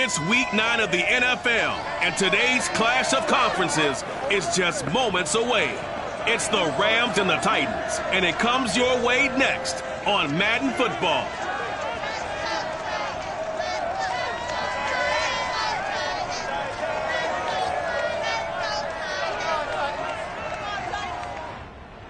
It's Week 9 of the NFL, and today's clash of conferences is just moments away. It's the Rams and the Titans, and it comes your way next on Madden Football.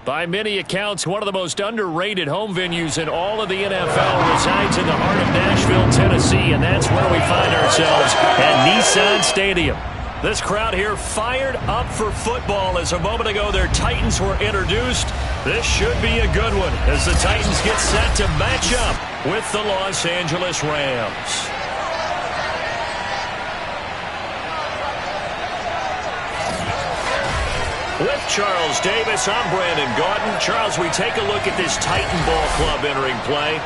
By many accounts, one of the most underrated home venues in all of the NFL resides in the heart of Nashville, Tennessee, and that's where we find ourselves at Nissan Stadium. This crowd here fired up for football as a moment ago their Titans were introduced. This should be a good one as the Titans get set to match up with the Los Angeles Rams. With Charles Davis, I'm Brandon Gaudin. Charles, we take a look at this Titan Ball Club entering play.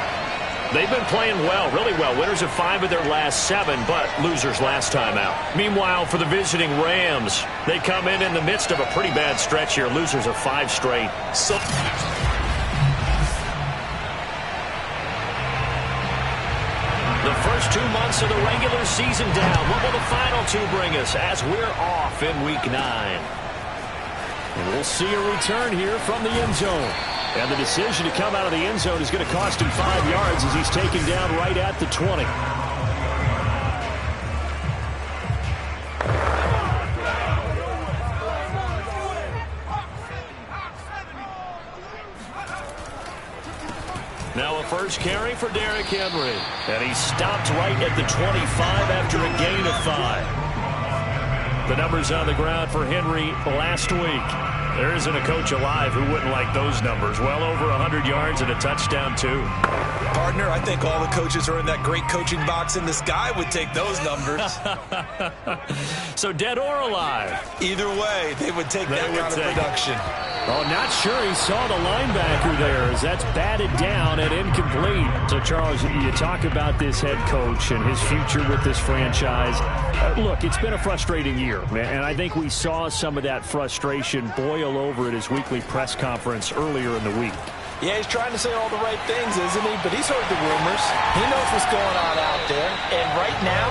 They've been playing well, really well. Winners of 5 of their last 7, but losers last time out. Meanwhile, for the visiting Rams, they come in the midst of a pretty bad stretch here. Losers of 5 straight. So the first 2 months of the regular season down. What will the final 2 bring us as we're off in Week 9? And we'll see a return here from the end zone. And the decision to come out of the end zone is going to cost him 5 yards as he's taken down right at the 20. Now a first carry for Derrick Henry. And he stopped right at the 25 after a gain of 5. The numbers on the ground for Henry last week. There isn't a coach alive who wouldn't like those numbers. Well over 100 yards and a touchdown, too. Partner, I think all the coaches are in that great coaching box in the sky would take those numbers. So dead or alive? Either way, they would take that kind of production. Oh, not sure he saw the linebacker there as that's batted down and incomplete. So, Charles, you talk about this head coach and his future with this franchise. Look, it's been a frustrating year, and I think we saw some of that frustration boil over at his weekly press conference earlier in the week. Yeah, he's trying to say all the right things, isn't he? But he's heard the rumors. He knows what's going on out there. And right now,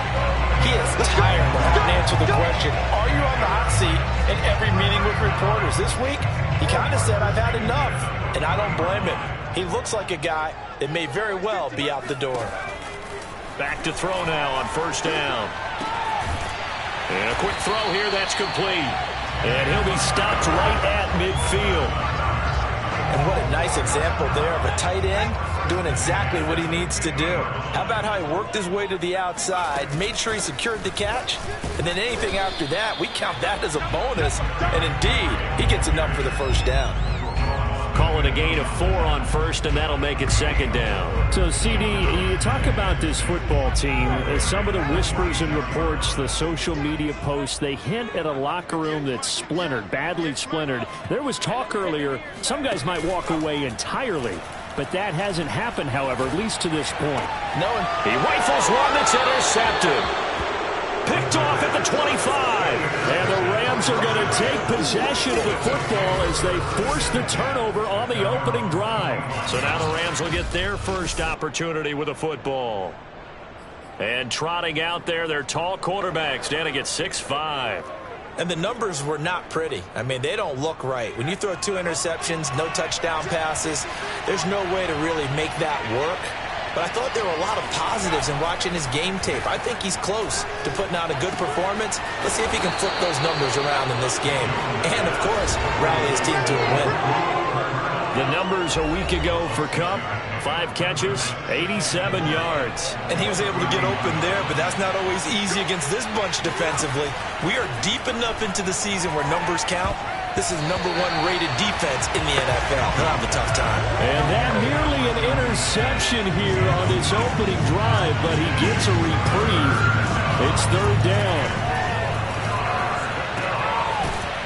he is tired of having to answer the question, are you on the hot seat in every meeting with reporters? This week, he kind of said, I've had enough. And I don't blame him. He looks like a guy that may very well be out the door. Back to throw now on first down. And a quick throw here, that's complete. And he'll be stopped right at midfield. And what a nice example there of a tight end doing exactly what he needs to do. How about how he worked his way to the outside, made sure he secured the catch, and then anything after that, we count that as a bonus. And indeed, he gets enough for the first down. Call it a gain of 4 on first, and that'll make it second down. So, CD, you talk about this football team. Some of the whispers and reports, the social media posts, they hint at a locker room that's splintered, badly splintered. There was talk earlier, some guys might walk away entirely. But that hasn't happened, however, at least to this point. No, he rifles one that's intercepted. Picked off at the 25. And the Rams are going to take possession of the football as they force the turnover on the opening drive. So now the Rams will get their first opportunity with a football. And trotting out there, their tall quarterback standing at 6'5". And the numbers were not pretty. I mean, they don't look right. When you throw 2 interceptions, no touchdown passes, there's no way to really make that work. But I thought there were a lot of positives in watching his game tape. I think he's close to putting out a good performance. Let's see if he can flip those numbers around in this game. And, of course, rally his team to a win. The numbers a week ago for Kupp, 5 catches, 87 yards. And he was able to get open there, but that's not always easy against this bunch defensively. We are deep enough into the season where numbers count. This is #1 rated defense in the NFL. They'll have a tough time. And that nearly an interception here on this opening drive, but he gets a reprieve. It's third down.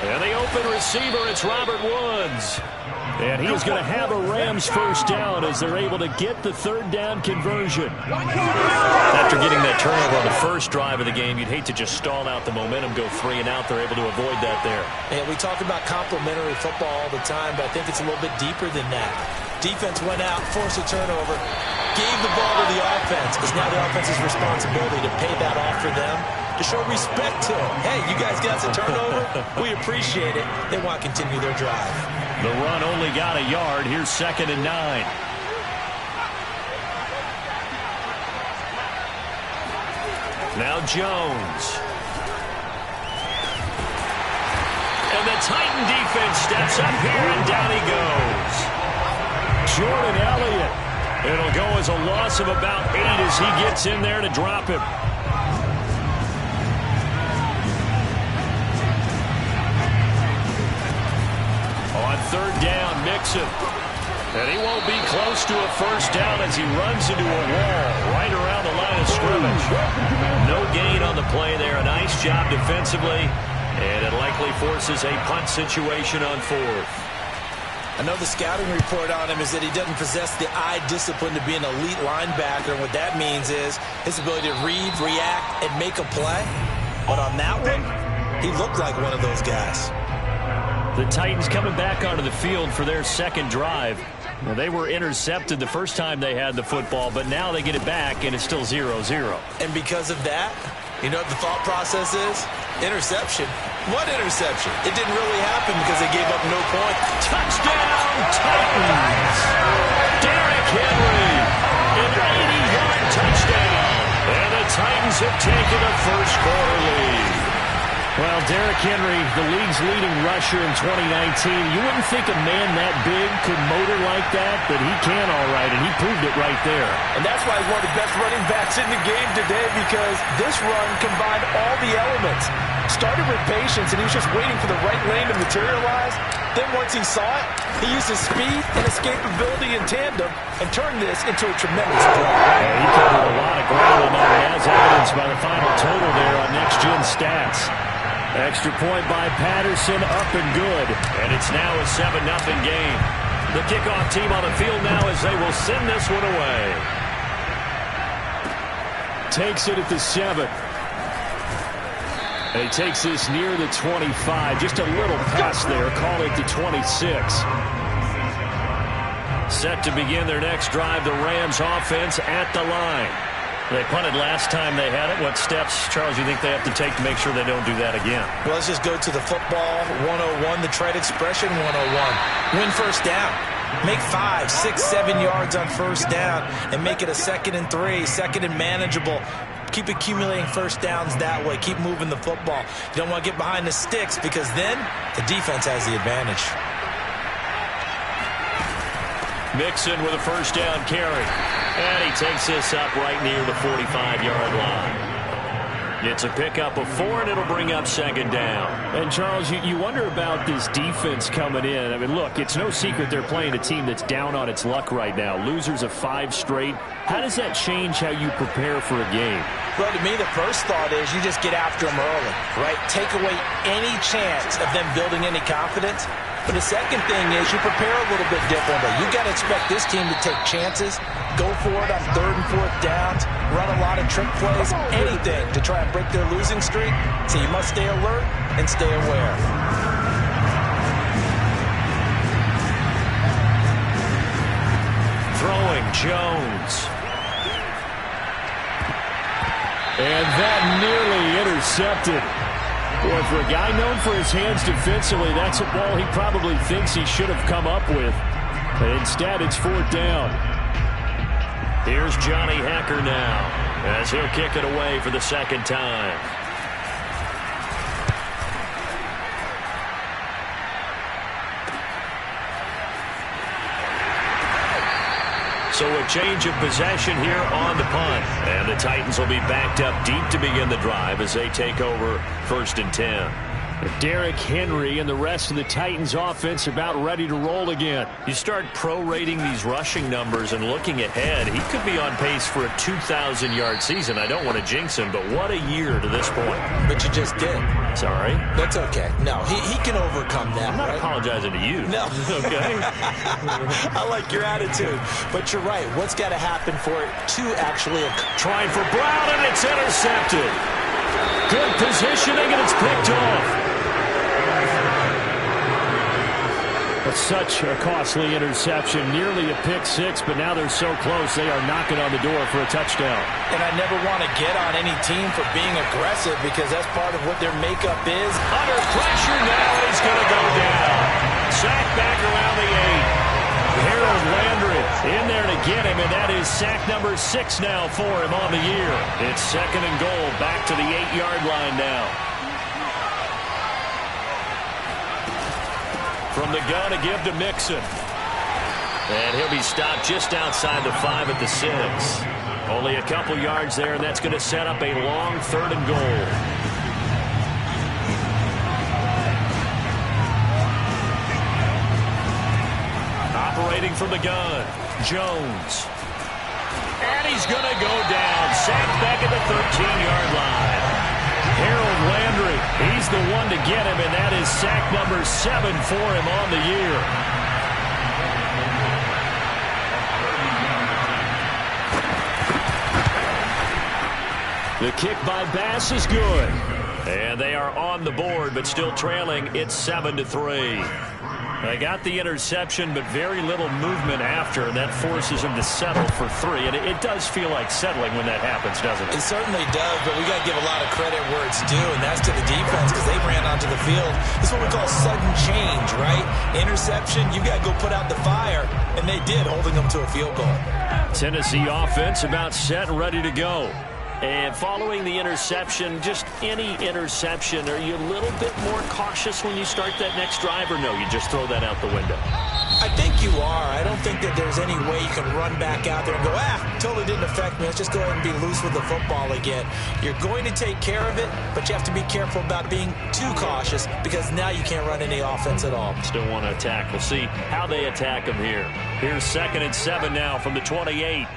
And the open receiver, it's Robert Woods. And he's going to have a Rams first down as they're able to get the third down conversion. After getting that turnover on the first drive of the game, you'd hate to just stall out the momentum, go 3 and out. They're able to avoid that there. And we talk about complimentary football all the time, but I think it's a little bit deeper than that. Defense went out, forced a turnover, gave the ball to the offense. It's now the offense's responsibility to pay that off for them, to show respect to them. Hey, you guys got some turnover? We appreciate it. They want to continue their drive. The run only got a yard. Here's 2nd and 9. Now Jones. And the Titan defense steps up here, and down he goes. Jordan Elliott. It'll go as a loss of about 8 as he gets in there to drop him. On 3rd down, Mixon. And he won't be close to a first down as he runs into a wall right around the line of scrimmage. No gain on the play there. A nice job defensively. And it likely forces a punt situation on 4th. I know the scouting report on him is that he doesn't possess the eye discipline to be an elite linebacker. And what that means is his ability to read, react, and make a play. But on that one, he looked like one of those guys. The Titans coming back onto the field for their 2nd drive. Well, they were intercepted the first time they had the football, but now they get it back, and it's still 0-0. And because of that, you know what the thought process is? Interception. What interception? It didn't really happen because they gave up no point. Touchdown, Titans! Derrick Henry, an 80-yard touchdown. And the Titans have taken a first-quarter lead. Well, Derrick Henry, the league's leading rusher in 2019. You wouldn't think a man that big could motor like that, but he can all right, and he proved it right there. And that's why he's one of the best running backs in the game today, because this run combined all the elements. Started with patience, and he was just waiting for the right lane to materialize. Then once he saw it, he used his speed and escapability in tandem and turned this into a tremendous play. Yeah, he covered a lot of ground in there, as evidenced by the final total there on Next Gen Stats. Extra point by Patterson, up and good. And it's now a 7-0 game. The kickoff team on the field now as they will send this one away. Takes it at the 7. And he takes this near the 25. Just a little pass there. Call it the 26. Set to begin their next drive, the Rams offense at the line. They punted last time they had it. What steps, Charles, you think they have to take to make sure they don't do that again? Well, let's just go to the football 101, the trade expression 101. Win first down. Make 5, 6, 7 yards on first down and make it a 2nd and 3, 2nd and manageable. Keep accumulating first downs that way. Keep moving the football. You don't want to get behind the sticks because then the defense has the advantage. Mixon with a first down carry. And he takes this up right near the 45-yard line. It's a pickup of 4, and it'll bring up 2nd down. And, Charles, you wonder about this defense coming in. I mean, look, it's no secret they're playing a team that's down on its luck right now. Losers of 5 straight. How does that change how you prepare for a game? Well, to me, the first thought is you just get after them early, right? Take away any chance of them building any confidence. But the second thing is you prepare a little bit differently. You got to expect this team to take chances, go for it on 3rd and 4th downs, run a lot of trick plays, anything to try and break their losing streak. So you must stay alert and stay aware. Throwing Jones. And that nearly intercepted. Boy, for a guy known for his hands defensively, that's a ball he probably thinks he should have come up with. But instead, it's 4th down. Here's Johnny Hekker now, as he'll kick it away for the 2nd time. So a change of possession here on the punt. And the Titans will be backed up deep to begin the drive as they take over 1st and 10. Derrick Henry and the rest of the Titans offense about ready to roll again. You start prorating these rushing numbers and looking ahead, he could be on pace for a 2,000-yard season. I don't want to jinx him, but what a year to this point. But you just did. Sorry? That's okay. No, he can overcome that. I'm not right? apologizing to you. No. Okay? I like your attitude. But you're right. What's got to happen for it to actually occur? Trying for Brown, and it's intercepted. Good positioning, and it's picked off. Such a costly interception, nearly a pick six, but now they're so close they are knocking on the door for a touchdown. And I never want to get on any team for being aggressive because that's part of what their makeup is. Under pressure now, he's going to go down. Sack back around the 8. Harold Landry in there to get him, and that is sack number 6 now for him on the year. It's 2nd and goal, back to the 8-yard line now. From the gun, a give to Mixon. And he'll be stopped just outside the 5 at the 6. Only a couple yards there, and that's going to set up a long 3rd and goal. Operating from the gun, Jones. And he's going to go down. Sacked back at the 13-yard line. Harold Landry, he's the one to get him, and that is sack number 7 for him on the year. The kick by Bass is good. And they are on the board, but still trailing. It's 7-3. They got the interception, but very little movement after, and that forces them to settle for 3. And it does feel like settling when that happens, doesn't it? It certainly does, but we got to give a lot of credit where it's due, and that's to the defense because they ran onto the field. This is what we call sudden change, right? Interception, you got to go put out the fire, and they did, holding them to a field goal. Tennessee offense about set and ready to go. And following the interception, just any interception, are you a little bit more cautious when you start that next drive, or no, you just throw that out the window? I think you are. I don't think that there's any way you can run back out there and go, totally didn't affect me. Let's just go ahead and be loose with the football again. You're going to take care of it, but you have to be careful about being too cautious because now you can't run any offense at all. Still want to attack. We'll see how they attack them here. Here's 2nd and 7 now from the 28.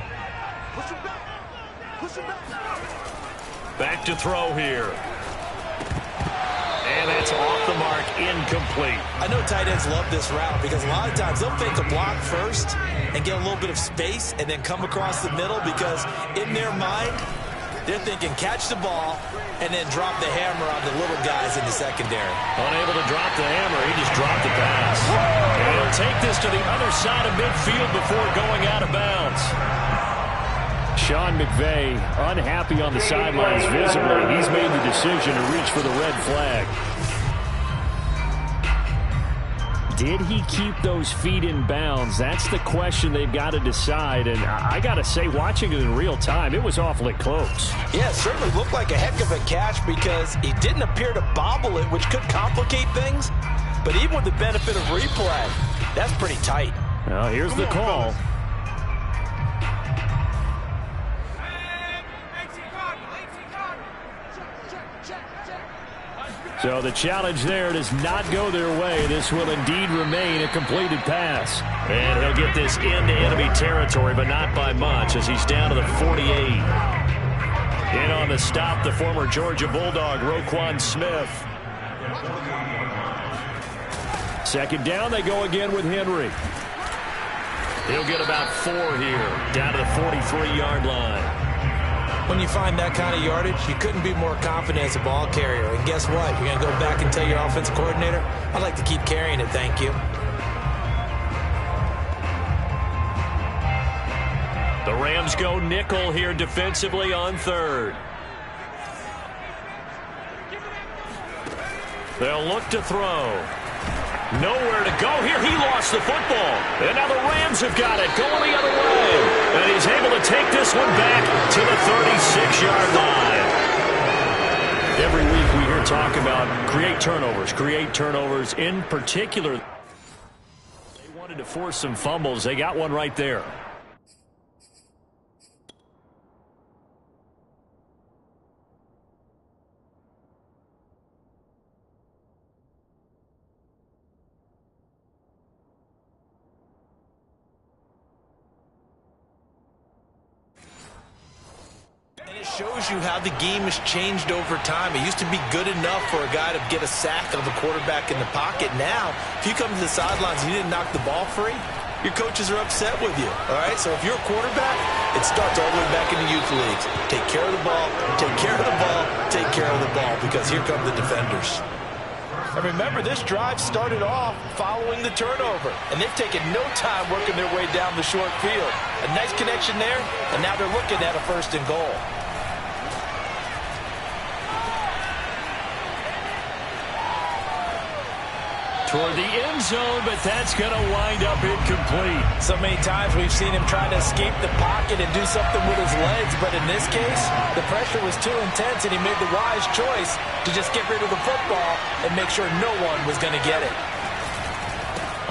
Back to throw here. And that's off the mark, incomplete. I know tight ends love this route because a lot of times they'll fake a block first and get a little bit of space and then come across the middle because in their mind, they're thinking catch the ball and then drop the hammer on the little guys in the secondary. Unable to drop the hammer, he just dropped the pass. And he'll take this to the other side of midfield before going out of bounds. Sean McVay unhappy on the sidelines visibly. He's made the decision to reach for the red flag. Did he keep those feet in bounds? That's the question they've got to decide. And I got to say, watching it in real time, it was awfully close. Yeah, it certainly looked like a heck of a catch because he didn't appear to bobble it, which could complicate things. But even with the benefit of replay, that's pretty tight. Well, here's the call. So the challenge there does not go their way. This will indeed remain a completed pass. And he'll get this into enemy territory, but not by much as he's down to the 48. In on the stop, the former Georgia Bulldog, Roquan Smith. 2nd down, they go again with Henry. He'll get about 4 here, down to the 43-yard line. When you find that kind of yardage, you couldn't be more confident as a ball carrier. And guess what? You're going to go back and tell your offensive coordinator, I'd like to keep carrying it, thank you. The Rams go nickel here defensively on 3rd. They'll look to throw. Nowhere to go here. He lost the football. And now the Rams have got it going the other way. And he's able to take this one back to the 36-yard line. Every week we hear talk about create turnovers. In particular, they wanted to force some fumbles. They got one right there. Shows you how the game has changed over time. It used to be good enough for a guy to get a sack of the quarterback in the pocket. Now, if you come to the sidelines and you didn't knock the ball free, your coaches are upset with you. All right, so if you're a quarterback, it starts all the way back in the youth leagues. Take care of the ball, take care of the ball, take care of the ball, because here come the defenders. And remember, this drive started off following the turnover, and they've taken no time working their way down the short field. A nice connection there, and now they're looking at a 1st and goal. Toward the end zone, but that's going to wind up incomplete. So many times we've seen him trying to escape the pocket and do something with his legs, but in this case, the pressure was too intense, and he made the wise choice to just get rid of the football and make sure no one was going to get it.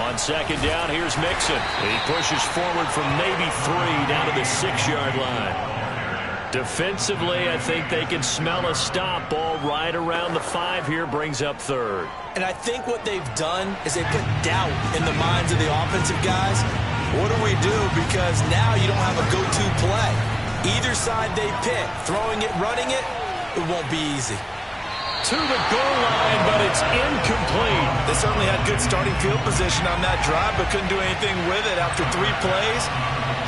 On 2nd down, here's Mixon. He pushes forward from maybe 3 down to the 6-yard line. Defensively, I think they can smell a stop. Ball right around the 5 here, brings up 3rd. And I think what they've done is they put doubt in the minds of the offensive guys. What do we do? Because now you don't have a go-to play. Either side they pick, throwing it, running it, it won't be easy. To the goal line, but it's incomplete. They certainly had good starting field position on that drive, but couldn't do anything with it after 3 plays.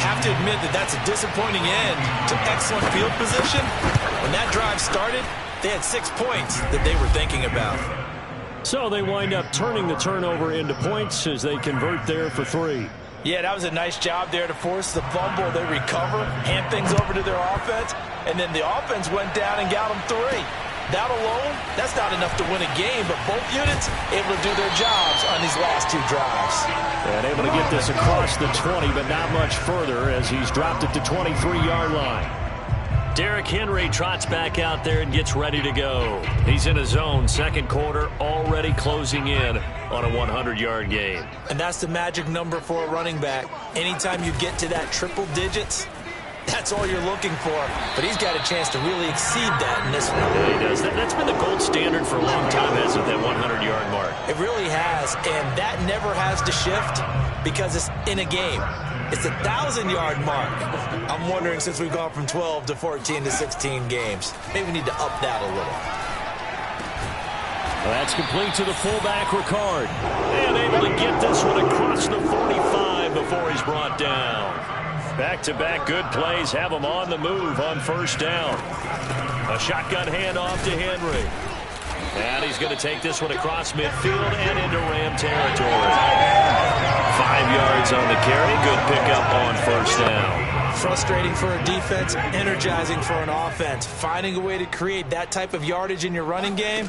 Have to admit that that's a disappointing end to excellent field position. When that drive started, they had 6 points that they were thinking about. So they wind up turning the turnover into points as they convert there for 3. Yeah, that was a nice job there to force the fumble. They recover, hand things over to their offense, and then the offense went down and got them 3. That alone, that's not enough to win a game, but both units able to do their jobs on these last 2 drives. And able to get this across the 20, but not much further as he's dropped it to 23-yard line. Derrick Henry trots back out there and gets ready to go. He's in his zone, 2nd quarter, already closing in on a 100-yard game. And that's the magic number for a running back. Anytime you get to that triple digits, that's all you're looking for. But he's got a chance to really exceed that in this one. Yeah, he does. That's been the gold standard for a long time, hasn't it, that 100-yard mark? It really has, and that never has to shift because it's in a game. It's a 1,000-yard mark. I'm wondering, since we've gone from 12 to 14 to 16 games, maybe we need to up that a little. Well, that's complete to the fullback, Ricard. And able to get this one across the 45 before he's brought down. Back-to-back good plays have him on the move on 1st down. A shotgun handoff to Henry. And he's going to take this one across midfield and into Ram territory. 5 yards on the carry. Good pickup on 1st down. Frustrating for a defense, energizing for an offense. Finding a way to create that type of yardage in your running game,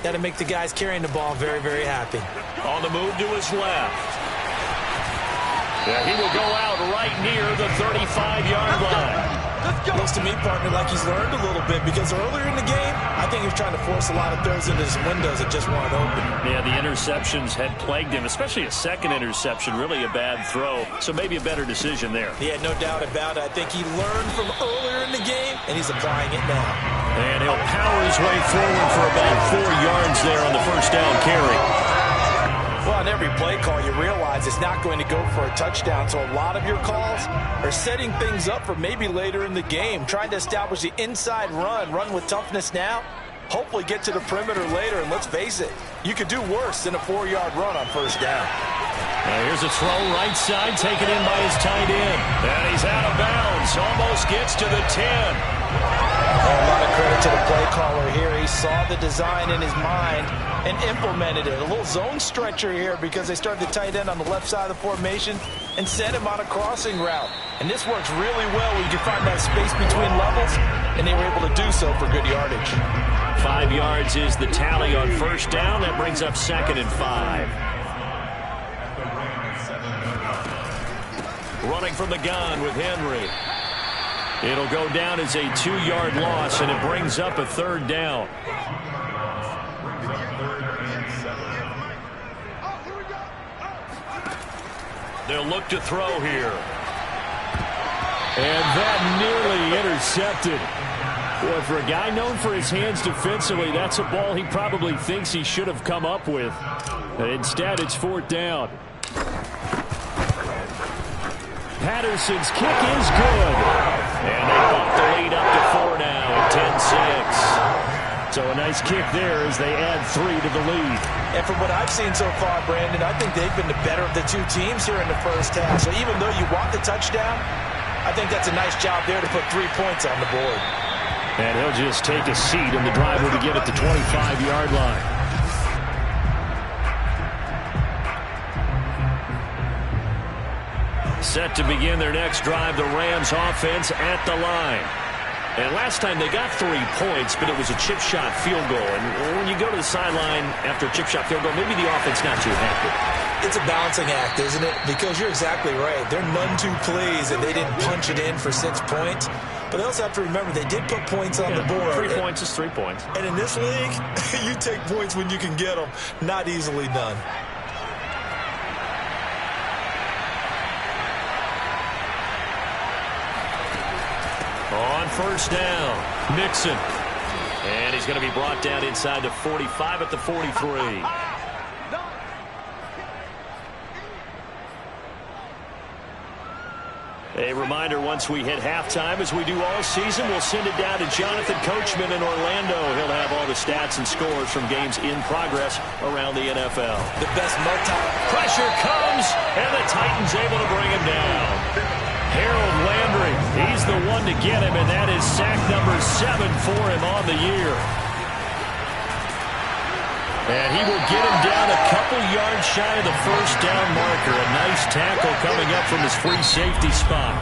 that'll make the guys carrying the ball very, very happy. On the move to his left. Yeah, he will go out right near the 35-yard line. Looks to me, partner, like he's learned a little bit because earlier in the game, I think he was trying to force a lot of throws into his windows that just weren't open. Yeah, the interceptions had plagued him, especially a 2nd interception, really a bad throw. So maybe a better decision there. Yeah, no doubt about it. I think he learned from earlier in the game, and he's applying it now. And he'll power his way forward for about 4 yards there on the 1st down carry. Well, on every play call, you realize it's not going to go for a touchdown, so a lot of your calls are setting things up for maybe later in the game, trying to establish the inside run with toughness now, hopefully get to the perimeter later, and let's face it, you could do worse than a 4-yard run on 1st down. Now here's a throw right side, taken in by his tight end. And he's out of bounds, almost gets to the 10. A lot of credit to the play caller here. He saw the design in his mind and implemented it. A little zone stretcher here because they started the tight end on the left side of the formation and sent him on a crossing route. And this works really well when you can find that space between levels, and they were able to do so for good yardage. 5 yards is the tally on 1st down. That brings up 2nd and 5. Running from the gun with Henry. It'll go down as a 2-yard loss, and it brings up a 3rd down. They'll look to throw here. And that nearly intercepted. Boy, for a guy known for his hands defensively, that's a ball he probably thinks he should have come up with. Instead, it's 4th down. Patterson's kick is good. And they bump the lead up to 4 now at 10-6. So a nice kick there as they add 3 to the lead. And from what I've seen so far, Brandon, I think they've been the better of the 2 teams here in the 1st half. So even though you want the touchdown, I think that's a nice job there to put 3 points on the board. And he'll just take a seat in the driver to get it to 25-yard line. Set to begin their next drive, the Rams offense at the line. And last time they got 3 points, but it was a chip shot field goal. And when you go to the sideline after a chip shot field goal, maybe the offense not too happy. It's a balancing act, isn't it? Because you're exactly right. They're none too pleased that they didn't punch it in for 6 points. But they also have to remember they did put points on the board. 3 points is 3 points. And in this league, you take points when you can get them. Not easily done. On first down, Mixon. And he's going to be brought down inside the 45 at the 43. A reminder, once we hit halftime, as we do all season, we'll send it down to Jonathan Coachman in Orlando. He'll have all the stats and scores from games in progress around the NFL. The best pressure comes, and the Titans able to bring him down. Harold Landry, he's the one to get him, and that is sack number 7 for him on the year. And he will get him down a couple yards shy of the first down marker. A nice tackle coming up from his free safety spot.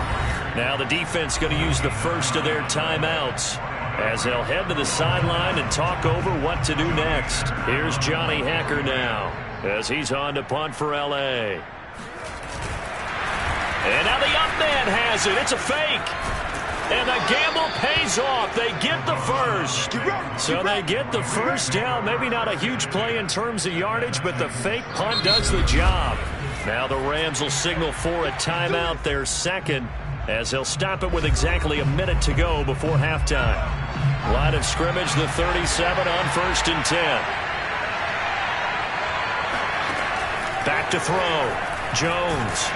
Now the defense going to use the first of their timeouts as they'll head to the sideline and talk over what to do next. Here's Johnny Hacker now as he's on to punt for L.A. And now the up man has it. It's a fake. And the gamble pays off. They get the first. So they get the first down. Maybe not a huge play in terms of yardage, but the fake punt does the job. Now the Rams will signal for a timeout, their second, as they'll stop it with exactly a minute to go before halftime. Line of scrimmage, the 37 on 1st and 10. Back to throw. Jones.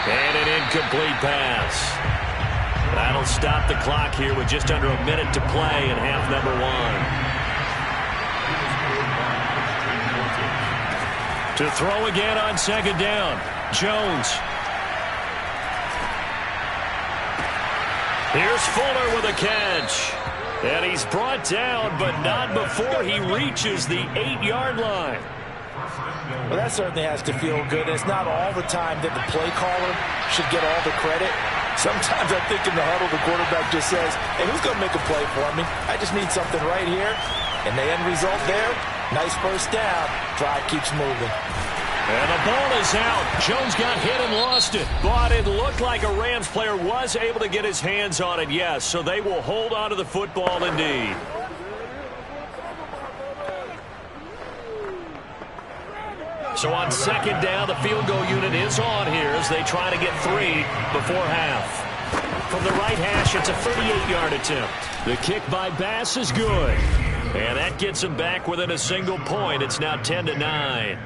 And an incomplete pass. That'll stop the clock here with just under a minute to play in half number 1. To throw again on 2nd down. Jones. Here's Fuller with a catch. And he's brought down, but not before he reaches the 8-yard line. Well, that certainly has to feel good. It's not all the time that the play caller should get all the credit. Sometimes I think in the huddle, the quarterback just says, hey, who's going to make a play for me? I just need something right here. And the end result there, nice first down. Drive keeps moving. And the ball is out. Jones got hit and lost it. But it looked like a Rams player was able to get his hands on it, yes. So they will hold on to the football indeed. So on 2nd down, the field goal unit is on here as they try to get 3 before half. From the right hash, it's a 38-yard attempt. The kick by Bass is good. And that gets him back within a single point. It's now 10-9.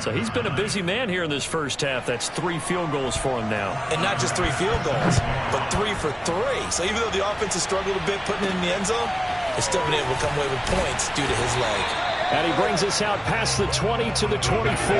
So he's been a busy man here in this first half. That's 3 field goals for him now. And not just 3 field goals, but 3 for 3. So even though the offense has struggled a bit putting it in the end zone, they've still been able to come away with points due to his leg. And he brings us out past the 20 to the 24.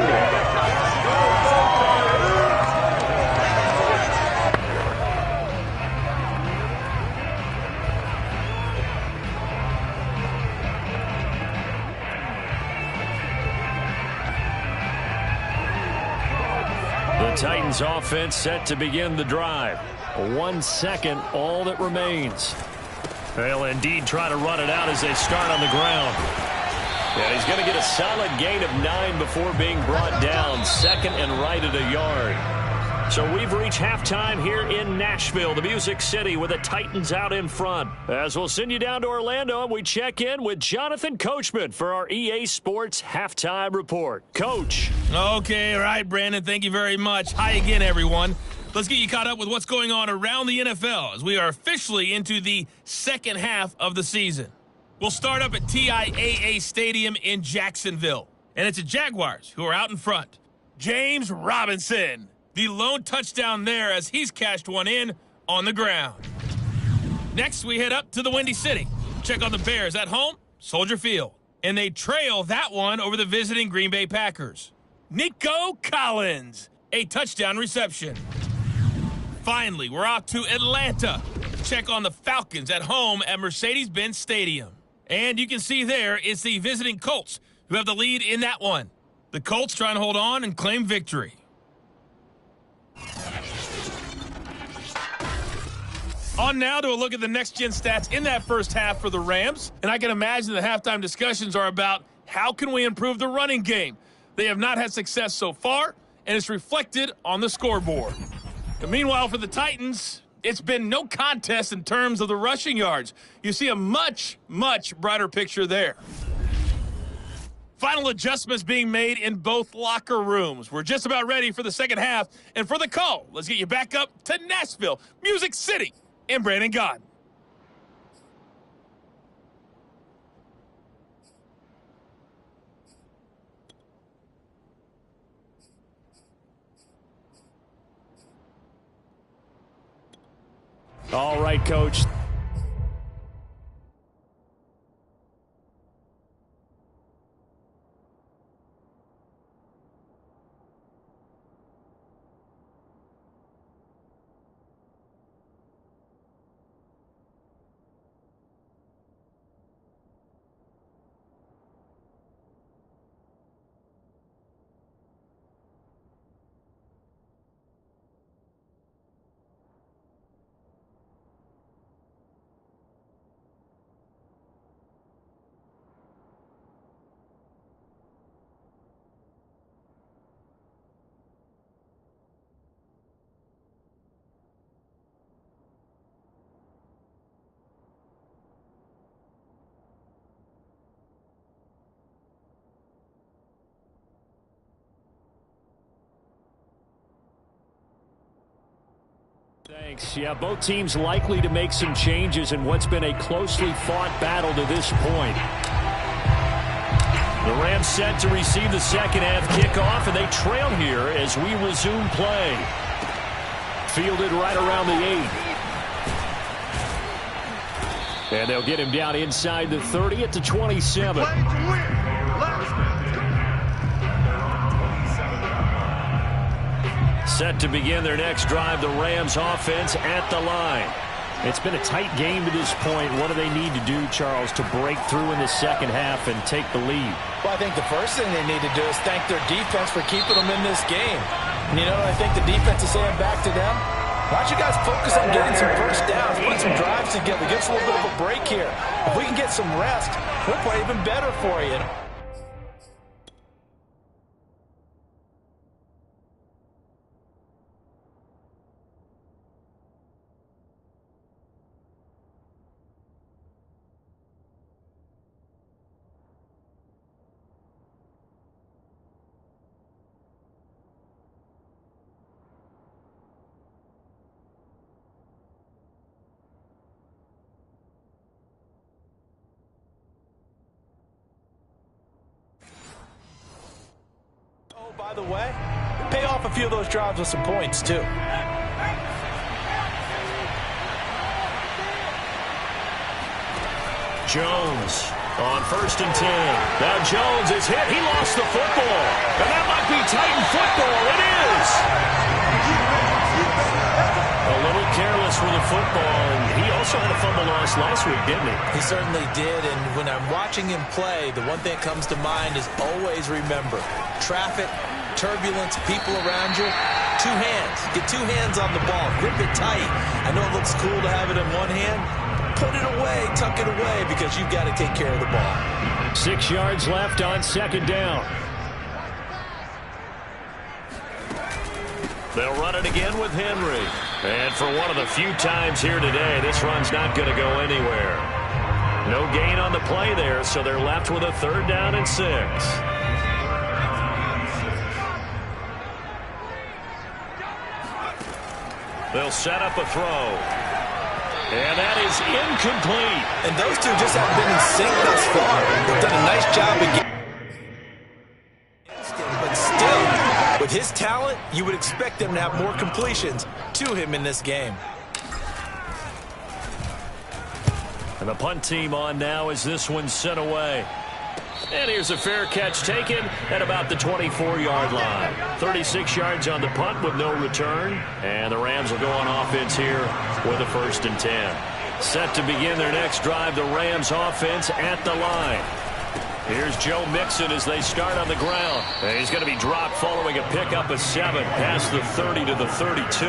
The Titans offense set to begin the drive. 1 second, all that remains. They'll indeed try to run it out as they start on the ground. And he's going to get a solid gain of 9 before being brought down. 2nd and right at a yard. So we've reached halftime here in Nashville, the Music City, with the Titans out in front. As we'll send you down to Orlando, and we check in with Jonathan Coachman for our EA Sports Halftime Report. Coach. Okay, all right, Brandon. Thank you very much. Hi again, everyone. Let's get you caught up with what's going on around the NFL as we are officially into the second half of the season. We'll start up at TIAA Stadium in Jacksonville. And it's the Jaguars who are out in front. James Robinson, the lone touchdown there as he's cashed one in on the ground. Next, we head up to the Windy City. Check on the Bears at home, Soldier Field. And they trail that one over the visiting Green Bay Packers. Nico Collins, a touchdown reception. Finally, we're off to Atlanta. Check on the Falcons at home at Mercedes-Benz Stadium. And you can see there it's the visiting Colts who have the lead in that one. The Colts trying to hold on and claim victory. On now to a look at the next-gen stats in that first half for the Rams. And I can imagine the halftime discussions are about how can we improve the running game. They have not had success so far, and it's reflected on the scoreboard. And meanwhile, for the Titans, it's been no contest in terms of the rushing yards. You see a much, much brighter picture there. Final adjustments being made in both locker rooms. We're just about ready for the second half. And for the call, let's get you back up to Nashville, Music City, and Brandon Gaudin. All right, Coach. Thanks. Yeah, both teams likely to make some changes in what's been a closely fought battle to this point. The Rams set to receive the second half kickoff, and they trail here as we resume play. Fielded right around the 8. And they'll get him down inside the 30 at the 27. Set to begin their next drive, the Rams offense at the line. It's been a tight game to this point. What do they need to do, Charles, to break through in the second half and take the lead? Well, I think the first thing they need to do is thank their defense for keeping them in this game. And you know what I think the defense is saying back to them? Why don't you guys focus on getting some first downs, put some drives together, give us a little bit of a break here. If we can get some rest, we'll play even better for you. By the way, pay off a few of those drives with some points, too. Jones on 1st and 10. Now Jones is hit. He lost the football. And that might be Titan football. It is. A little careless with the football. And he also had a fumble loss last week, didn't he? He certainly did. And when I'm watching him play, the one thing that comes to mind is always remember, traffic, turbulence, people around you, 2 hands. Get 2 hands on the ball. Grip it tight. I know it looks cool to have it in one hand. Put it away, tuck it away, because you've got to take care of the ball. 6 yards left on 2nd down. They'll run it again with Henry. And for one of the few times here today, this run's not going to go anywhere. No gain on the play there, so they're left with a 3rd down and 6. They'll set up a throw. And that is incomplete. And those two just haven't been in sync thus far. They've done a nice job again. But still, with his talent, you would expect them to have more completions to him in this game. And the punt team on now as this one's sent away. And here's a fair catch taken at about the 24-yard line. 36 yards on the punt with no return. And the Rams will go on offense here with a 1st and 10. Set to begin their next drive, the Rams offense at the line. Here's Joe Mixon as they start on the ground. And he's going to be dropped following a pickup of 7 past the 30 to the 32.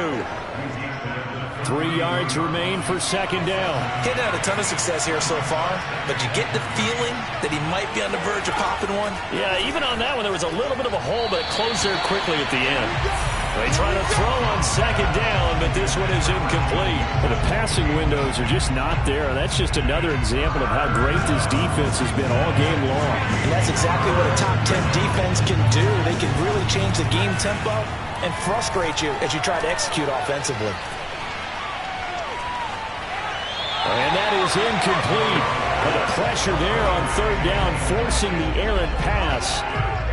3 yards remain for second down. He hadn't had a ton of success here so far, but you get the feeling that he might be on the verge of popping one. Yeah, even on that one, there was a little bit of a hole, but it closed there quickly at the end. They try to throw on second down, but this one is incomplete. But the passing windows are just not there. That's just another example of how great this defense has been all game long. And that's exactly what a top 10 defense can do. They can really change the game tempo and frustrate you as you try to execute offensively. And that is incomplete. But the pressure there on third down, forcing the errant pass.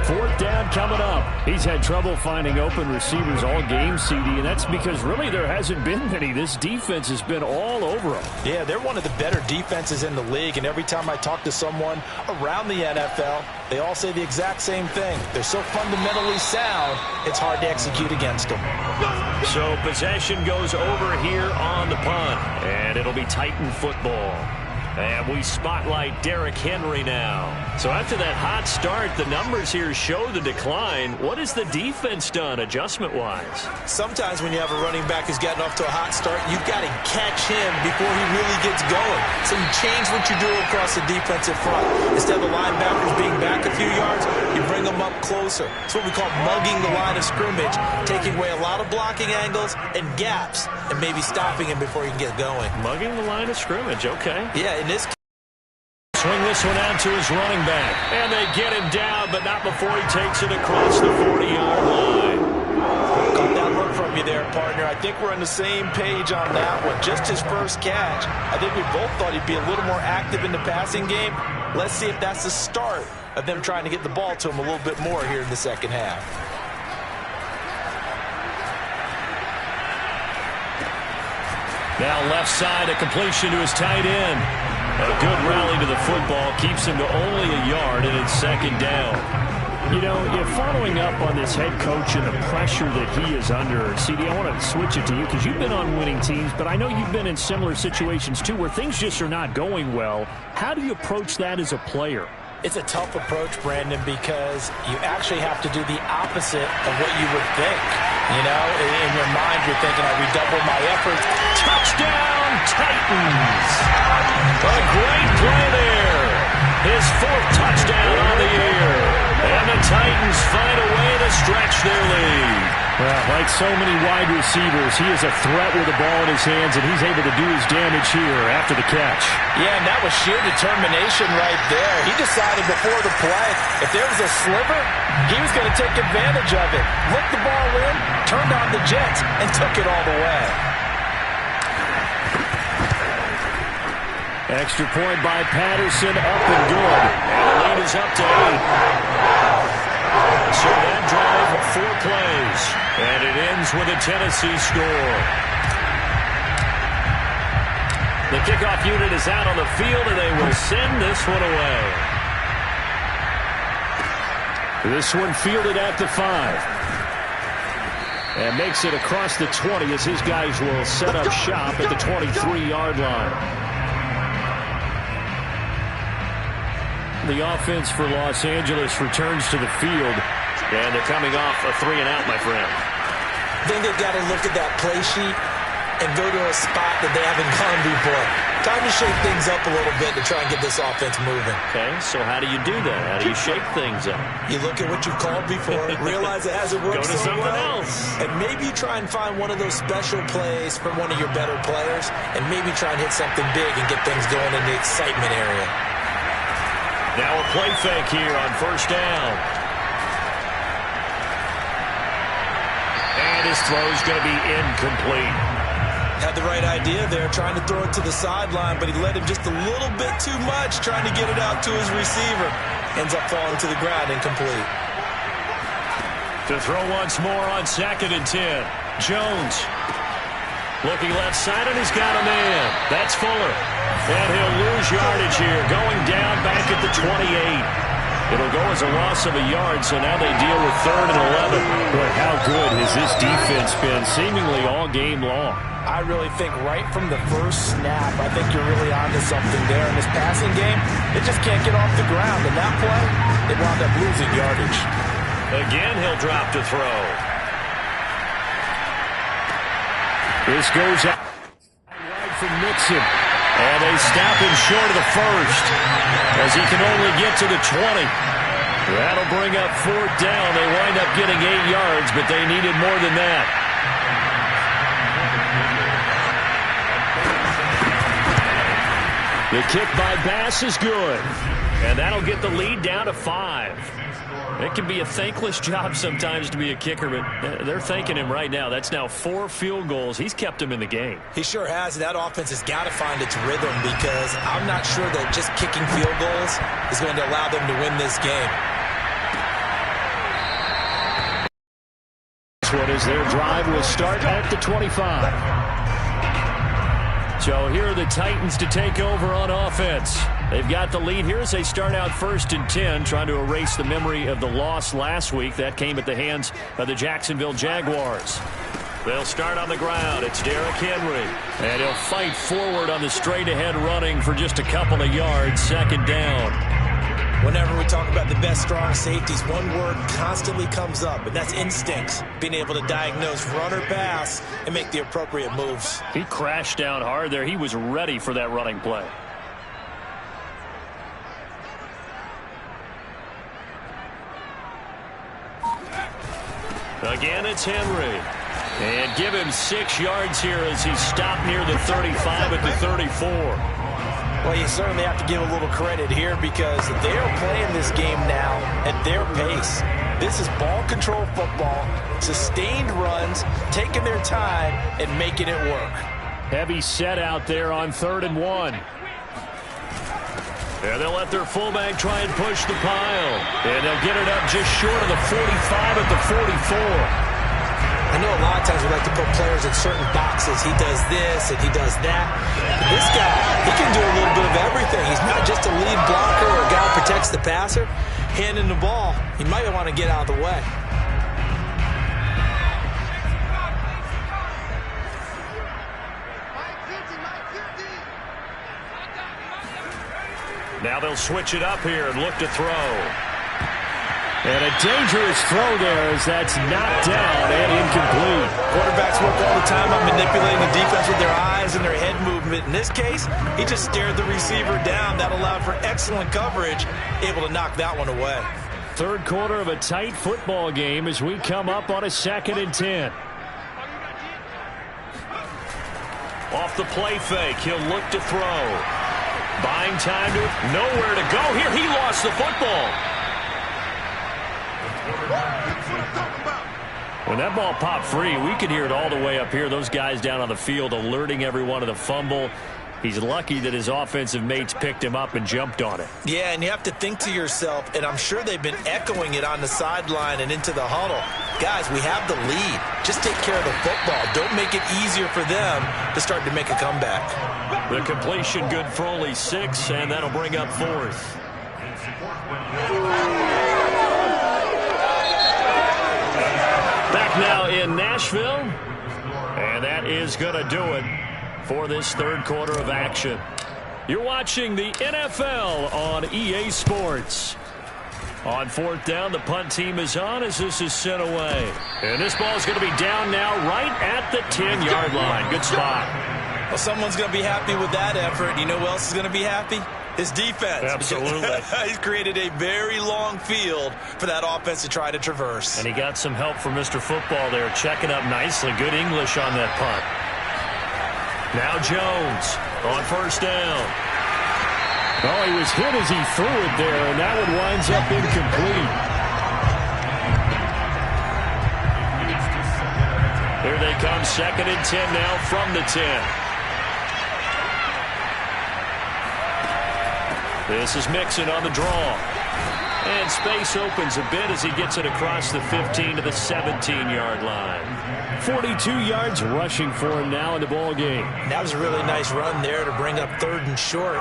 Fourth down coming up. He's had trouble finding open receivers all game, CD, and that's because really there hasn't been many. This defense has been all over them. Yeah, they're one of the better defenses in the league, and every time I talk to someone around the NFL, they all say the exact same thing. They're so fundamentally sound, it's hard to execute against them. So possession goes over here on the punt, and it'll be Titan football. And we spotlight Derrick Henry now. So after that hot start, the numbers here show the decline. What has the defense done adjustment-wise? Sometimes when you have a running back who's gotten off to a hot start, you've got to catch him before he really gets going. So you change what you do across the defensive front. Instead of the linebackers being back a few yards, you bring them up closer. It's what we call mugging the line of scrimmage, taking away a lot of blocking angles and gaps and maybe stopping him before he can get going. Mugging the line of scrimmage, okay. Yeah, in this swing this one out to his running back. And they get him down, but not before he takes it across the 40-yard line. Got that look from you there, partner. I think we're on the same page on that one. Just his first catch. I think we both thought he'd be a little more active in the passing game. Let's see if that's the start of them trying to get the ball to him a little bit more here in the second half. Now left side, a completion to his tight end. A good rally to the football keeps him to only a yard, and it's second down. You know, following up on this head coach and the pressure that he is under, CD, I want to switch it to you because you've been on winning teams, but I know you've been in similar situations too where things just are not going well. How do you approach that as a player? It's a tough approach, Brandon, because you actually have to do the opposite of what you would think. You know, in your mind, you're thinking, I redouble my efforts. Touchdown, Titans! A great play there. His fourth touchdown on the year. And the Titans find a way to stretch their lead. Well, like so many wide receivers, he is a threat with the ball in his hands, and he's able to do his damage here after the catch. Yeah, and that was sheer determination right there. He decided before the play, if there was a sliver, he was going to take advantage of it. Looked the ball in, turned on the jets, and took it all the way. Extra point by Patterson, up and good. And the lead is up to 8. So that drive, 4 plays. And it ends with a Tennessee score. The kickoff unit is out on the field, and they will send this one away. This one fielded at the 5. And makes it across the 20 as his guys will set up shop at the 23-yard line. The offense for Los Angeles returns to the field, and they're coming off a 3-and-out, my friend. I think they've got to look at that play sheet and go to a spot that they haven't gone before. Time to shake things up a little bit to try and get this offense moving. Okay, so how do you do that? How do you shake things up? You look at what you've called before, realize it hasn't worked so so something well, else. and maybe you try and find one of those special plays from one of your better players, and maybe try and hit something big and get things going in the excitement area. Now a play fake here on first down. And his throw is going to be incomplete. Had the right idea there, trying to throw it to the sideline, but he led him just a little bit too much, trying to get it out to his receiver. Ends up falling to the ground, incomplete. To throw once more on 2nd and 10. Jones looking left side, and he's got a man. That's Fuller. And he'll lose yardage here, going down back at the 28. It'll go as a loss of a yard, so now they deal with 3rd and 11. Boy, how good has this defense been seemingly all game long? I really think right from the first snap, I think you're really onto something there. In this passing game, they just can't get off the ground. In that play, they wound up losing yardage. Again, he'll drop to throw. This goes out. from Mixon. And they stop him short of the first as he can only get to the 20. That'll bring up 4th down. They wind up getting 8 yards, but they needed more than that. The kick by Bass is good. And that'll get the lead down to 5. It can be a thankless job sometimes to be a kicker, but they're thanking him right now. That's now 4 field goals. He's kept him in the game. He sure has. That offense has got to find its rhythm because I'm not sure that just kicking field goals is going to allow them to win this game. This one is their drive will start at the 25. So here are the Titans to take over on offense. They've got the lead here as they start out 1st and 10, trying to erase the memory of the loss last week. That came at the hands of the Jacksonville Jaguars. They'll start on the ground. It's Derrick Henry. And he'll fight forward on the straight-ahead running for just a couple of yards. 2nd down. Whenever we talk about the best strong safeties, one word constantly comes up, and that's instincts. Being able to diagnose run or pass and make the appropriate moves. He crashed down hard there. He was ready for that running play. Again, it's Henry. And give him 6 yards here as he stopped near the 35 at the 34. Well, you certainly have to give a little credit here because they're playing this game now at their pace. This is ball control football, sustained runs, taking their time and making it work. Heavy set out there on 3rd and 1. And they'll let their fullback try and push the pile. And they'll get it up just short of the 45 at the 44. I know a lot of times we like to put players in certain boxes. He does this and he does that. But this guy, he can do a little bit of everything. He's not just a lead blocker or a guy who protects the passer. Handing the ball, he might want to get out of the way. Now they'll switch it up here and look to throw. And a dangerous throw there as that's knocked down and incomplete. Quarterbacks work all the time on manipulating the defense with their eyes and their head movement. In this case, he just stared the receiver down. That allowed for excellent coverage, able to knock that one away. 3rd quarter of a tight football game as we come up on a 2nd and 10. Off the play fake, he'll look to throw. Buying time to nowhere to go here. He lost the football. When that ball popped free, we could hear it all the way up here. Those guys down on the field alerting everyone of the fumble. He's lucky that his offensive mates picked him up and jumped on it. Yeah, and you have to think to yourself, and I'm sure they've been echoing it on the sideline and into the huddle. Guys, we have the lead. Just take care of the football. Don't make it easier for them to start to make a comeback. The completion good for only 6, and that'll bring up 4th. Back now in Nashville, and that is going to do it for this 3rd quarter of action. You're watching the NFL on EA Sports. On 4th down, the punt team is on as this is sent away. And this ball is going to be down now right at the 10-yard line. Good spot. Well, someone's going to be happy with that effort. You know who else is going to be happy? His defense. Absolutely. He's created a very long field for that offense to try to traverse. And he got some help from Mr. Football there, checking up nicely. Good English on that punt. Now Jones on 1st down. Oh, he was hit as he threw it there, and that one winds up incomplete. Here they come, 2nd and 10 now from the 10. This is Mixon on the draw. And space opens a bit as he gets it across the 15 to the 17-yard line. 42 yards rushing for him now in the ball game. That was a really nice run there to bring up 3rd and short.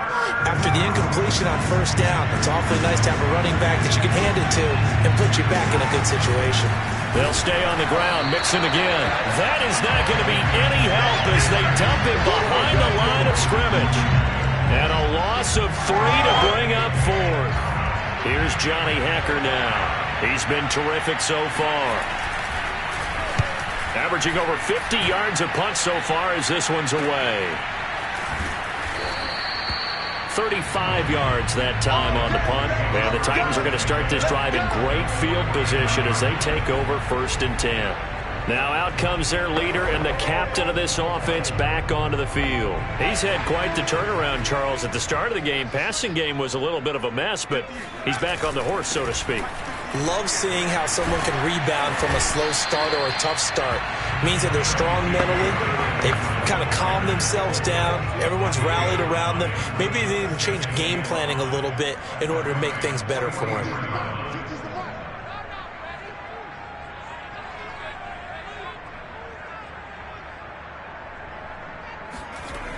After the incompletion on 1st down, it's awfully nice to have a running back that you can hand it to and put you back in a good situation. They'll stay on the ground. Mixon again. That is not going to be any help as they dump him behind the line of scrimmage. And a loss of 3 to bring up 4th. Here's Johnny Hekker now. He's been terrific so far. Averaging over 50 yards a punt so far as this one's away. 35 yards that time on the punt. And the Titans are going to start this drive in great field position as they take over 1st and 10. Now out comes their leader and the captain of this offense back onto the field. He's had quite the turnaround, Charles. At the start of the game, passing game was a little bit of a mess, but he's back on the horse, so to speak. Love seeing how someone can rebound from a slow start or a tough start. Means that they're strong mentally. They've kind of calmed themselves down. Everyone's rallied around them. Maybe they even change game planning a little bit in order to make things better for them.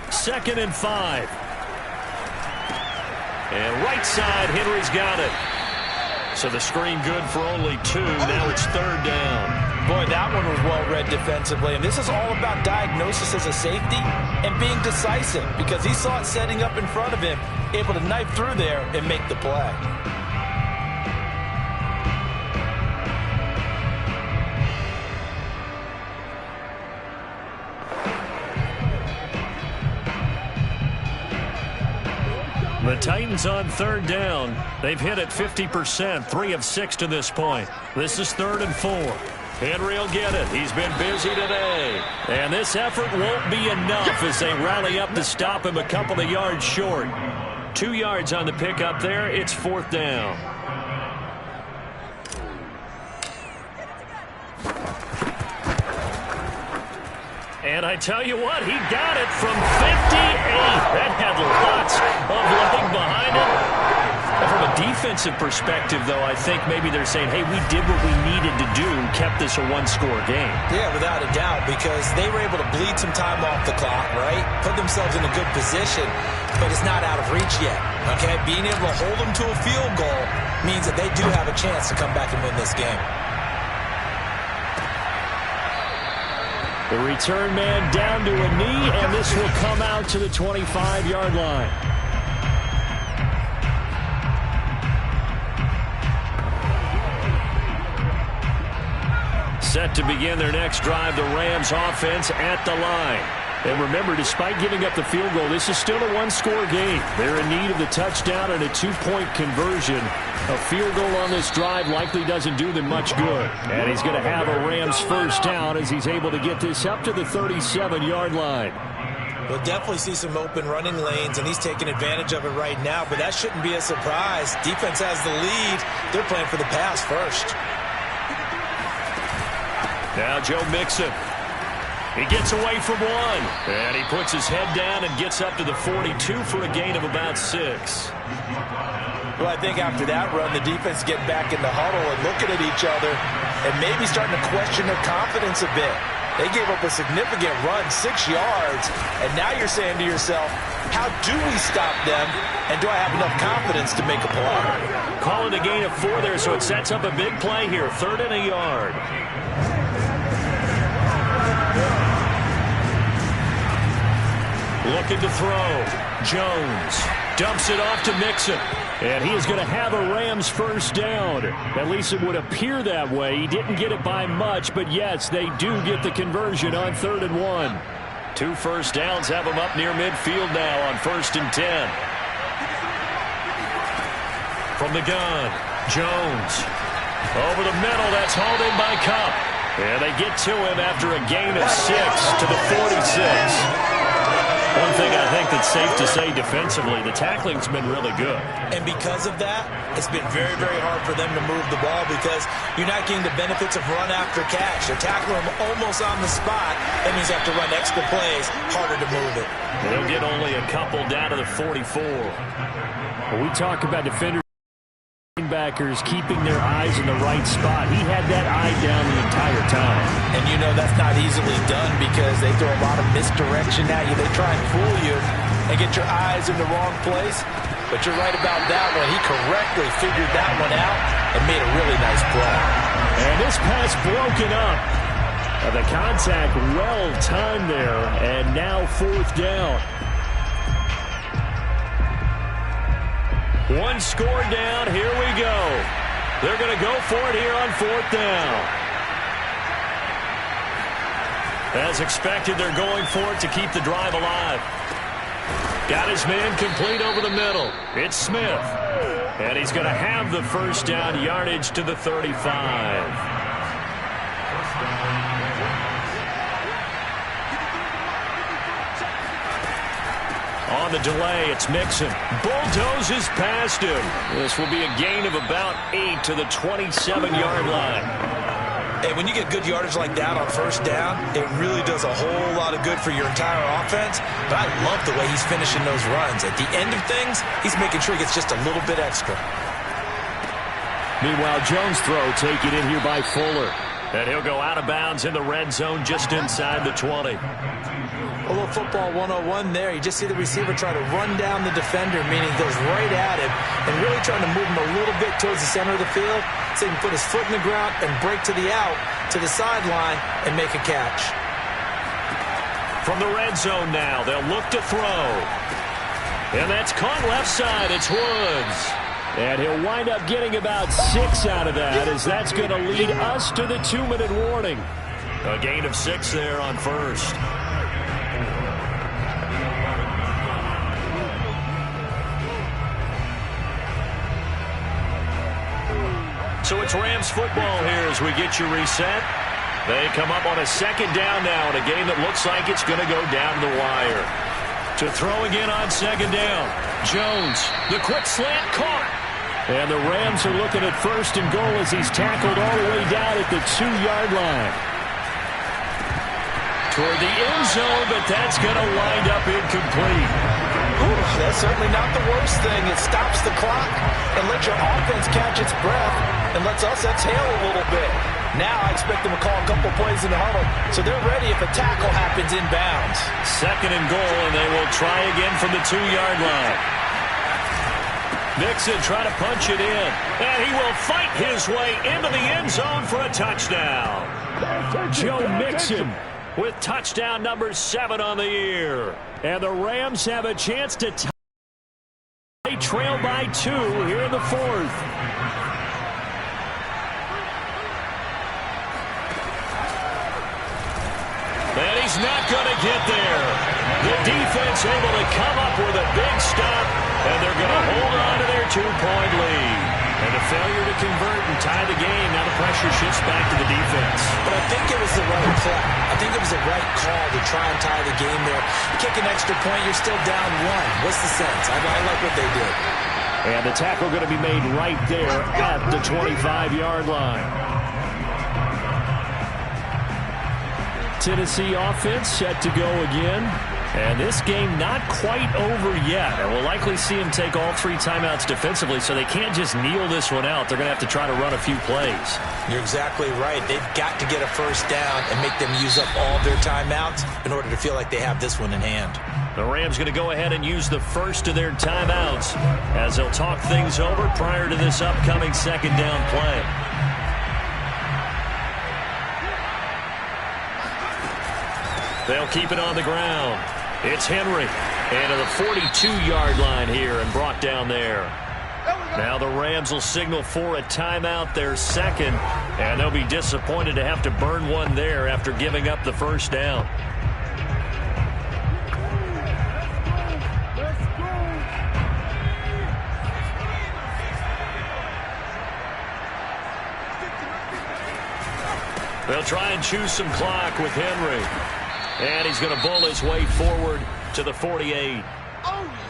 2nd and 5. And right side, Henry's got it. So the screen good for only 2. Now it's 3rd down. Boy, that one was well read defensively. And this is all about diagnosis as a safety and being decisive, because he saw it setting up in front of him, able to knife through there and make the play. The Titans on 3rd down. They've hit it 50%, 3 of 6 to this point. This is 3rd and 4. Henry will get it. He's been busy today. And this effort won't be enough as they rally up to stop him a couple of yards short. 2 yards on the pickup there. It's 4th down. And I tell you what, he got it from 58. That had lots of leg behind it. And from a defensive perspective, though, I think maybe they're saying, hey, we did what we needed to do, kept this a one-score game. Yeah, without a doubt, because they were able to bleed some time off the clock, right? Put themselves in a good position, but it's not out of reach yet, okay? Being able to hold them to a field goal means that they do have a chance to come back and win this game. The return man down to a knee, and this will come out to the 25-yard line. Set to begin their next drive, the Rams offense at the line. And remember, despite giving up the field goal, this is still a one-score game. They're in need of the touchdown and a two-point conversion. A field goal on this drive likely doesn't do them much good. And he's going to have a Rams first down as he's able to get this up to the 37-yard line. We'll definitely see some open running lanes, and he's taking advantage of it right now, but that shouldn't be a surprise. Defense has the lead. They're playing for the pass first. Now Joe Mixon. He gets away from one, and he puts his head down and gets up to the 42 for a gain of about 6. Well, I think after that run, the defense getting back in the huddle and looking at each other and maybe starting to question their confidence a bit. They gave up a significant run, 6 yards, and now you're saying to yourself, how do we stop them, and do I have enough confidence to make a play? Call it a gain of 4 there, so it sets up a big play here, 3rd and a yard. Looking to throw. Jones dumps it off to Mixon. And he is going to have a Rams first down. At least it would appear that way. He didn't get it by much, but yes, they do get the conversion on 3rd and 1. 2 first downs have them up near midfield now on 1st and 10. From the gun, Jones. Over the middle, that's hauled in by Kupp. And they get to him after a gain of 6 to the 46. One thing I think that's safe to say defensively, the tackling's been really good. And because of that, it's been very, very hard for them to move the ball because you're not getting the benefits of run after catch. They're tackling them almost on the spot. That means you have to run extra plays, harder to move it. They'll get only a couple down to the 44. When we talk about defenders, linebackers keeping their eyes in the right spot. He had that eye down the entire time. And you know that's not easily done because they throw a lot of misdirection at you. They try and fool you and get your eyes in the wrong place. But you're right about that one. He correctly figured that one out and made a really nice play. And this pass broken up. The contact well timed there. And now 4th down. 1 score down. Here we go. They're going to go for it here on 4th down. As expected, they're going for it to keep the drive alive. Got his man complete over the middle. It's Smith. And he's going to have the first down, yardage to the 35. On the delay, it's Mixon. Bulldozes past him. This will be a gain of about 8 to the 27-yard line. Hey, when you get good yardage like that on first down, it really does a whole lot of good for your entire offense. But I love the way he's finishing those runs. At the end of things, he's making sure he gets just a little bit extra. Meanwhile, Jones' throw taken in here by Fuller. And he'll go out of bounds in the red zone just inside the 20. A little football 101 there. You just see the receiver try to run down the defender, meaning he goes right at him and really trying to move him a little bit towards the center of the field so he can put his foot in the ground and break to the out, to the sideline, and make a catch. From the red zone now, they'll look to throw. And that's caught left side. It's Woods. And he'll wind up getting about 6 out of that, as that's going to lead us to the 2-minute warning. A gain of 6 there on first. So it's Rams football here as we get you reset. They come up on a second down now in a game that looks like it's going to go down the wire. To throw again on second down. Jones, the quick slant caught. And the Rams are looking at first and goal as he's tackled all the way down at the 2-yard line. Toward the end zone, but that's going to wind up incomplete. Ooh, that's certainly not the worst thing. It stops the clock and lets your offense catch its breath and lets us exhale a little bit. Now I expect them to call a couple plays in the huddle, so they're ready if a tackle happens inbounds. Second and goal, and they will try again from the 2-yard line. Mixon trying to punch it in, and he will fight his way into the end zone for a touchdown. Joe Mixon with touchdown number 7 on the year. And the Rams have a chance to tie. They trail by 2 here in the 4th. And he's not going to get there. The defense able to come up with a big stop, and they're going to hold on to their 2-point lead. And a failure to convert and tie the game. Now the pressure shifts back to the defense. But I think it was the right play. I think it was the right call to try and tie the game there. Kick an extra point, you're still down 1. What's the sense? I like what they did. And the tackle going to be made right there at the 25-yard line. Tennessee offense set to go again. And this game not quite over yet. And we'll likely see him take all 3 timeouts defensively, so they can't just kneel this one out. They're going to have to try to run a few plays. You're exactly right. They've got to get a first down and make them use up all their timeouts in order to feel like they have this one in hand. The Rams going to go ahead and use the first of their timeouts as they'll talk things over prior to this upcoming second down play. They'll keep it on the ground. It's Henry. And to the 42-yard line here and brought down there. Now the Rams will signal for a timeout, their second. And they'll be disappointed to have to burn one there after giving up the first down. They'll try and choose some clock with Henry. And he's going to bull his way forward to the 48.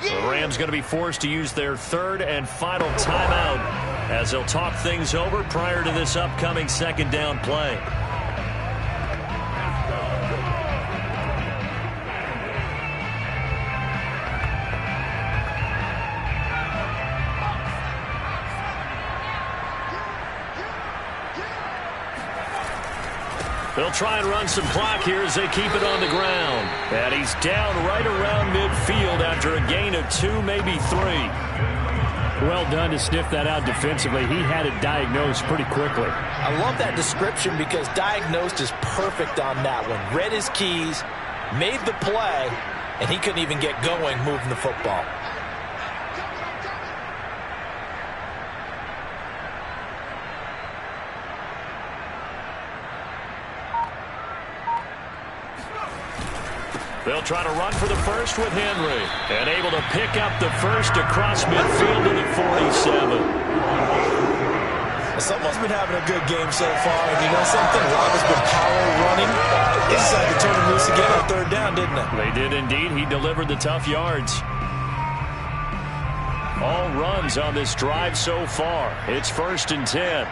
The Rams going to be forced to use their 3rd and final timeout as they'll talk things over prior to this upcoming second down play. They'll try and run some clock here as they keep it on the ground. And he's down right around midfield after a gain of 2, maybe 3. Well done to sniff that out defensively. He had it diagnosed pretty quickly. I love that description because diagnosed is perfect on that one. Read his keys, made the play, and he couldn't even get going moving the football. They'll try to run for the first with Henry. And able to pick up the first across midfield to the 47. Someone's been having a good game so far, and you know something? Rob has been power running. They decided to turn him loose again on third down, didn't they? They did indeed. He delivered the tough yards. All runs on this drive so far. It's 1st and 10.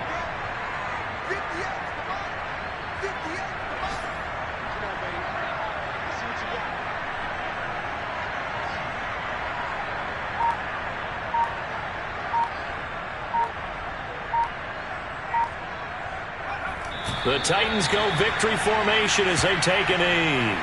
The Titans go victory formation as they take a knee.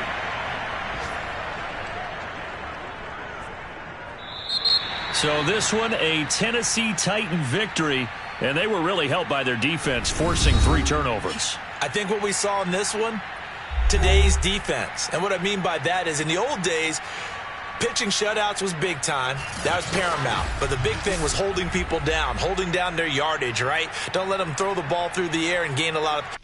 So this one, a Tennessee Titan victory, and they were really helped by their defense, forcing 3 turnovers. I think what we saw in this one, today's defense. And what I mean by that is in the old days, pitching shutouts was big time. That was paramount. But the big thing was holding people down, holding down their yardage, right? Don't let them throw the ball through the air and gain a lot of...